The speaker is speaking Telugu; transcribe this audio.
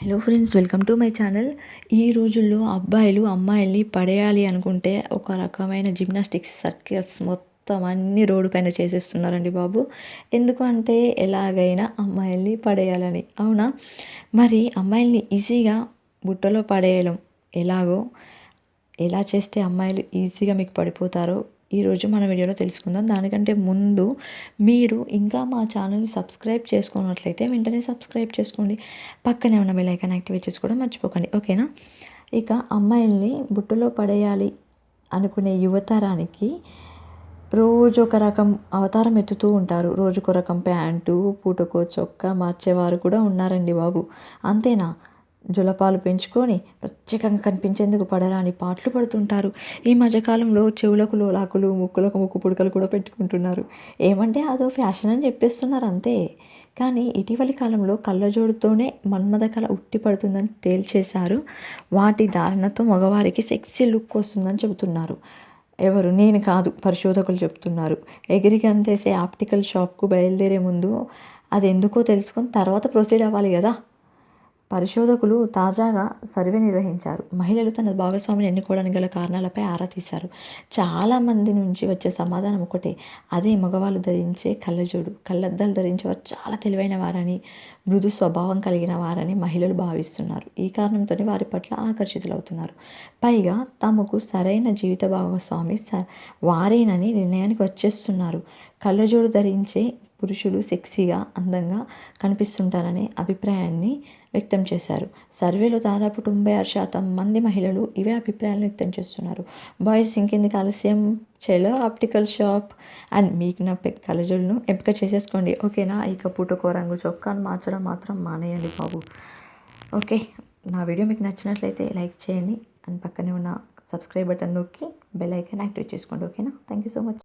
Hello friends, welcome to my channel. ఈ రోజుల్లో అబ్బాయిలు అమ్మాయిల్ని పడేయాలి అనుకుంటే ఒక రకమైన జిమ్నాస్టిక్స్ సర్కిల్స్ మొత్తం అన్ని రోడ్డు పైన చేసేస్తున్నారండి బాబు. ఎందుకు అంటే ఎలాగైనా అమ్మాయిల్ని పడేయాలని, అవునా? మరి అమ్మాయిల్ని ఈజీగా బుట్టలో పడేయడం ఎలాగో, ఎలా చేస్తే అమ్మాయిలు ఈజీగా మీకు పడిపోతారో ఈరోజు మన వీడియోలో తెలుసుకుందాం. దానికంటే ముందు మీరు ఇంకా మా ఛానల్ని సబ్స్క్రైబ్ చేసుకున్నట్లయితే వెంటనే సబ్స్క్రైబ్ చేసుకోండి. పక్కనే ఉన్న బెల్ ఐకాన్ యాక్టివేట్ చేసుకోవడం మర్చిపోకండి, ఓకేనా? ఇక అమ్మాయిల్ని బుట్టలో పడేయాలి అనుకునే యువతరానికి రోజు ఒక రకం అవతారం ఎత్తుతూ ఉంటారు. రోజుకో రకం ప్యాంటు, పూటకో చొక్కా మార్చేవారు కూడా ఉన్నారండి బాబు. అంతేనా? జులపాలు పెంచుకొని ప్రత్యేకంగా కనిపించేందుకు పడరాని పాటలు పడుతుంటారు. ఈ మధ్యకాలంలో చెవులకు లోలాకులు, ముక్కులకు ముక్కు పుడకలు కూడా పెట్టుకుంటున్నారు. ఏమంటే అదో ఫ్యాషన్ అని చెప్పేస్తున్నారు అంతే. కానీ ఇటీవలి కాలంలో కళ్ళజోడుతోనే మన్మథ కళ ఉట్టి పడుతుందని తేల్చేశారు. వాటి ధారణతో మగవారికి సెక్సీ లుక్ వస్తుందని చెబుతున్నారు. ఎవరు? నేను కాదు, పరిశోధకులు చెప్తున్నారు. ఎగిరి గంతేసే ఆప్టికల్ షాప్కు బయలుదేరే ముందు అది ఎందుకో తెలుసుకొని తర్వాత ప్రొసీడ్ అవ్వాలి కదా. పరిశోధకులు తాజాగా సర్వే నిర్వహించారు. మహిళలు తన భాగస్వామిని ఎన్నుకోవడానికి గల కారణాలపై ఆరా తీశారు. చాలామంది నుంచి వచ్చే సమాధానం ఒకటే, అదే మగవాళ్ళు ధరించే కళ్ళజోడు. కళ్ళద్దాలు ధరించేవారు చాలా తెలివైన వారని, మృదు స్వభావం కలిగిన వారని మహిళలు భావిస్తున్నారు. ఈ కారణంతోనే వారి పట్ల ఆకర్షితులవుతున్నారు. పైగా తమకు సరైన జీవిత భాగస్వామి వారేనని నిర్ణయానికి వచ్చేస్తున్నారు. కళ్ళజోడు ధరించే పురుషులు సెక్సీగా, అందంగా కనిపిస్తుంటారనే అభిప్రాయాన్ని వ్యక్తం చేశారు. సర్వేలో దాదాపు 96% మంది మహిళలు ఇవే అభిప్రాయాలను వ్యక్తం చేస్తున్నారు. బాయ్స్ ఇంకెందుకు ఆలస్యం, చలో ఆప్టికల్ షాప్ అండ్ మీకు నా కళ్ళజోడును ఎంపిక చేసేసుకోండి, ఓకేనా? ఇక పూటకో రంగు చొక్కాను మార్చడం మాత్రం మానేయండి బాబు. ఓకే, నా వీడియో మీకు నచ్చినట్లయితే లైక్ చేయండి అండ్ పక్కనే ఉన్న సబ్స్క్రైబ్ బటన్ నొక్కి బెల్ ఐకాన్ యాక్టివేట్ చేసుకోండి, ఓకేనా? Thank you so much.